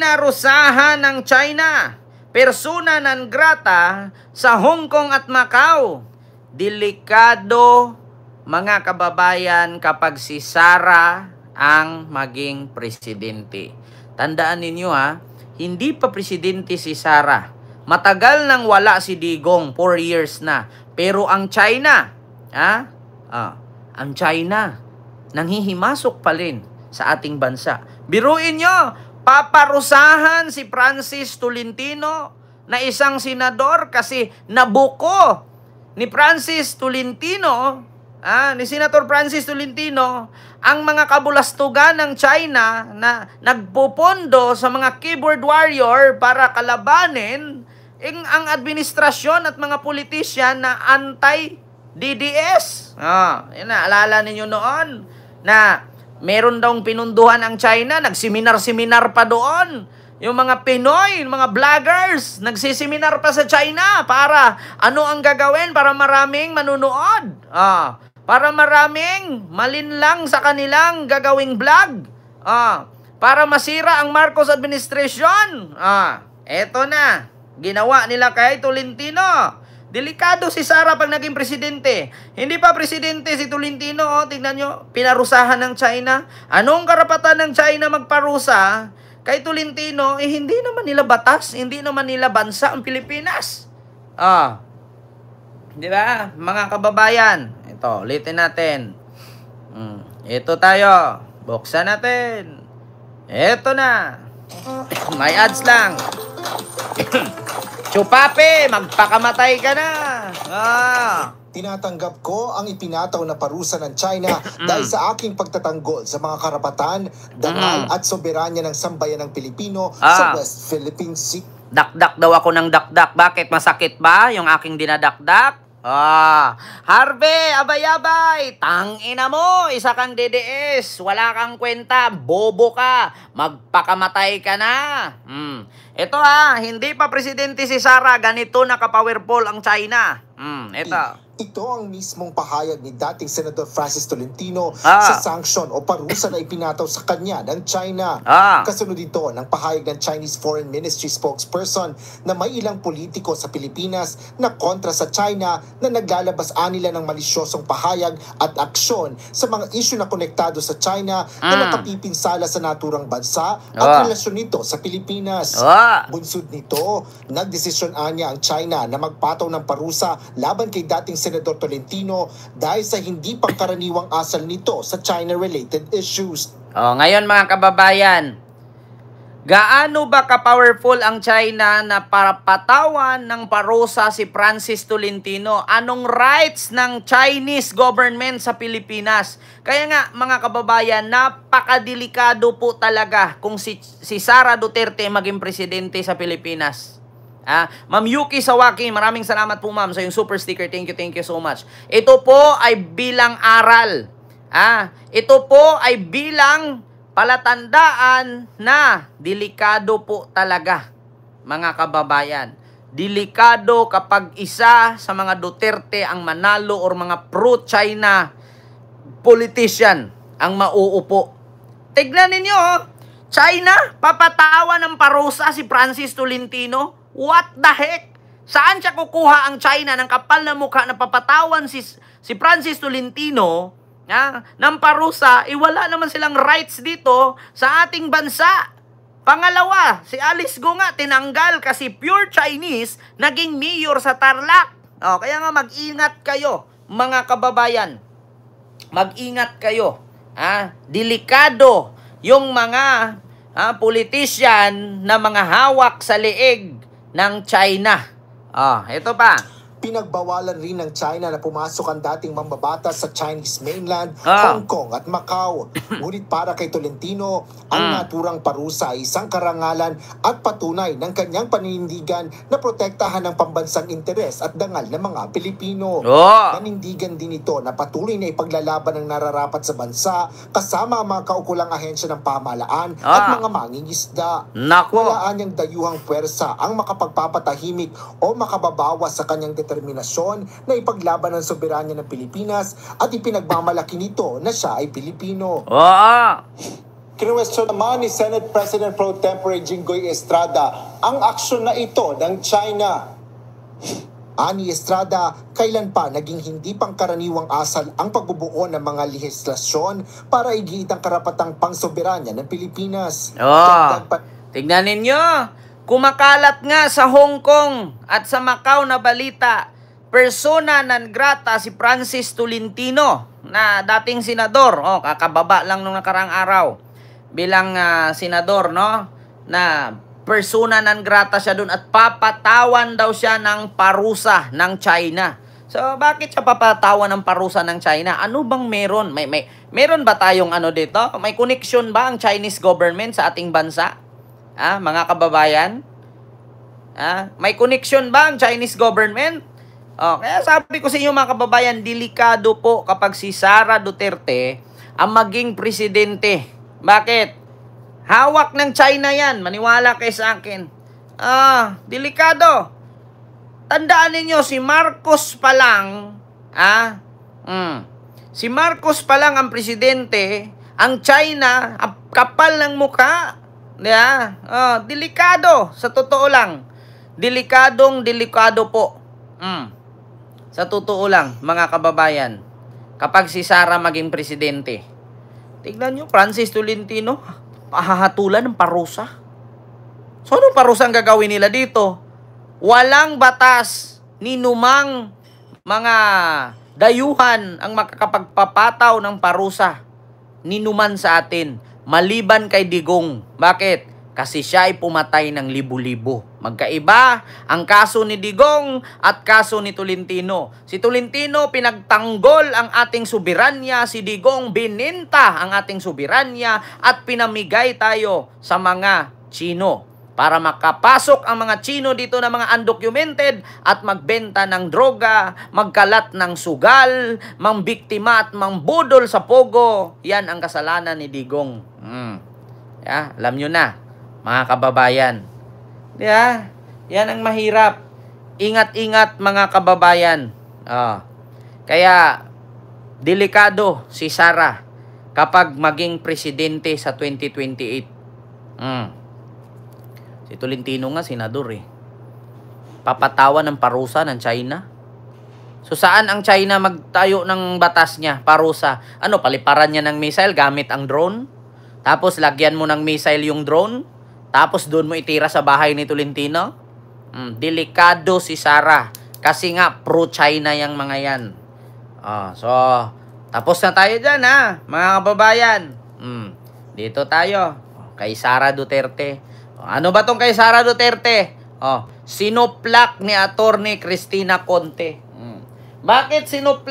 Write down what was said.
Pinarusahan ng China, persona non grata sa Hong Kong at Macau. Delikado, mga kababayan, kapag si Sara ang maging presidente. Tandaan ninyo ha, hindi pa presidente si Sara. Matagal nang wala si Digong, 4 years na. Pero ang China, ang China, nanghihimasok pa rin sa ating bansa. Biruin nyo, paparusahan si Francis Tolentino na isang senador kasi nabuko ni Francis Tolentino, ni Senator Francis Tolentino, ang mga kabulastugan ng China na nagpupondo sa mga keyboard warrior para kalabanin ang administrasyon at mga politisyan na anti-DDS. Yan na, alala ninyo noon na meron daw pinunduhan ang China, nagseminar-seminar pa doon. Yung mga Pinoy, mga vloggers, nagsiseminar pa sa China para ano ang gagawin para maraming manunood. Para maraming malinlang sa kanilang gagawing vlog. Para masira ang Marcos administration. Eto na. Ginawa nila kay Tolentino. Delikado si Sara pag naging presidente. Hindi pa presidente si Tolentino. Tingnan nyo, pinarusahan ng China. Anong karapatan ng China magparusa kay Tolentino? Hindi naman nila batas. Hindi naman nila bansa ang Pilipinas. Di ba? Mga kababayan. Ito, ulitin natin. Ito tayo. Buksan natin. Ito na. May ads lang. Chupape, magpakamatay ka na. Tinatanggap ko ang ipinataw na parusa ng China dahil sa aking pagtatanggol sa mga karapatan, dangal at soberanya ng sambayan ng Pilipino sa West Philippine Sea. Dakdak daw ako ng dakdak. Bakit? Masakit ba yung aking dinadakdak? Harvey, abay-abay, tangina mo, isa kang DDS, wala kang kwenta, bobo ka, magpakamatay ka na. Ito hindi pa presidente si Sara, ganito naka-powerful ang China. Ito. Ito ang mismong pahayag ni dating Senador Francis Tolentino sa sanction o parusa na ipinataw sa kanya ng China. Kasunod ito ng pahayag ng Chinese Foreign Ministry spokesperson na may ilang politiko sa Pilipinas na kontra sa China na naglalabas anila ng malisyosong pahayag at aksyon sa mga isyu na konektado sa China na nakapipinsala sa naturang bansa at relasyon nito sa Pilipinas. Bunsod nito, nagdesisyon niya ang China na magpataw ng parusa laban kay dating Senador Tolentino dahil sa hindi pangkaraniwang asal nito sa China-related issues. Ngayon mga kababayan, gaano ba ka-powerful ang China na para patawan ng parusa si Francis Tolentino? Anong rights ng Chinese government sa Pilipinas? Kaya nga mga kababayan, napakadelikado po talaga kung si Sara Duterte maging presidente sa Pilipinas. Ma'am Yuki Sawaki, maraming salamat po ma'am sa yung super sticker. Thank you so much. Ito po ay bilang aral. Ito po ay bilang palatandaan na delikado po talaga, mga kababayan. Delikado kapag isa sa mga Duterte ang manalo or mga pro-China politician ang mauupo. Tignan ninyo, China, papatawan ng parusa si Francis Tolentino. What the heck? Saan siya kukuha ang China ng kapal na mukha na papatawan si Francis Tolentino ng parusa? Wala naman silang rights dito sa ating bansa. Pangalawa, si Alice Go nga tinanggal kasi pure Chinese naging mayor sa Tarlac. Kaya nga mag-ingat kayo, mga kababayan. Mag-ingat kayo. Delikado yung mga politician na mga hawak sa leeg ng China. Ito pa. Pinagbawalan rin ng China na pumasok ang dating mambabatas sa Chinese mainland, Hong Kong at Macau. Ngunit para kay Tolentino, ang naturang parusa ay isang karangalan at patunay ng kanyang paninindigan na protektahan ng pambansang interes at dangal ng mga Pilipino. Panindigan din ito na patuloy na ipaglalaban ng nararapat sa bansa kasama ang mga kaukulang ahensya ng pamahalaan at mga mangingisda. Wala niyang dayuhang pwersa ang makapagpapatahimik o makababawas sa kanyang determinasyon na ipaglaban ang soberanya ng Pilipinas at ipinagmamalaki nito na siya ay Pilipino. Kinuwestiyon naman ni Senate President Pro Tempore Jinggoy Estrada ang aksyon na ito ng China. Ani Estrada, kailan pa naging hindi pangkaraniwang asal ang pagbubuo ng mga lehislasyon para igiit ang karapatang pangsoberanya ng Pilipinas. Tignan ninyo, kumakalat nga sa Hong Kong at sa Macau na balita, persona non grata si Francis Tolentino na dating senador. Kakababa lang nung nakaraang araw bilang senador, no? Na persona non grata siya doon at papatawan daw siya ng parusa ng China. So, bakit siya papatawan ng parusa ng China? Ano bang meron? Meron ba tayong ano dito? May connection ba ang Chinese government sa ating bansa? Mga kababayan? May connection ba ang Chinese government? Kaya sabi ko sa inyo mga kababayan, delikado po kapag si Sara Duterte ang maging presidente. Bakit? Hawak ng China yan. Maniwala kayo sa akin. Delikado. Tandaan ninyo, si Marcos pa lang, si Marcos pa lang ang presidente, ang China, kapal ng mukha. Delikado. Sa totoo lang. Delikado po. Sa totoo lang, mga kababayan, kapag si Sara maging presidente. Tignan nyo, Francis Tolentino, pahahatulan ng parusa. So, anong parusa ang gagawin nila dito? Walang batas, ninumang mga dayuhan ang makakapagpapataw ng parusa. Ninuman sa atin, maliban kay Digong. Bakit? Kasi siya ay pumatay ng libo-libo. Magkaiba ang kaso ni Digong at kaso ni Tolentino. Si Tolentino pinagtanggol ang ating soberanya, si Digong bininta ang ating soberanya at pinamigay tayo sa mga Chino para makapasok ang mga Chino dito na mga undocumented at magbenta ng droga, magkalat ng sugal, mangbiktima at mangbudol sa pogo. Yan ang kasalanan ni Digong. Alam nyo na, mga kababayan. Yan ang mahirap. Ingat-ingat mga kababayan. Kaya, delikado si Sara kapag maging presidente sa 2028. Si Tolentino nga, senador Papatawan ng parusa ng China. So, saan ang China magtayo ng batas niya, parusa? Paliparan niya ng missile gamit ang drone? Tapos, lagyan mo ng missile yung drone? Tapos doon mo itira sa bahay ni Tolentino? Delikado si Sara. Kasi nga, pro-China yung mga yan. So, tapos na tayo dyan mga kababayan. Dito tayo. Kay Sara Duterte. Ano ba tong kay Sara Duterte? Sinoplak ni Attorney Cristina Conte. Bakit sinoplak?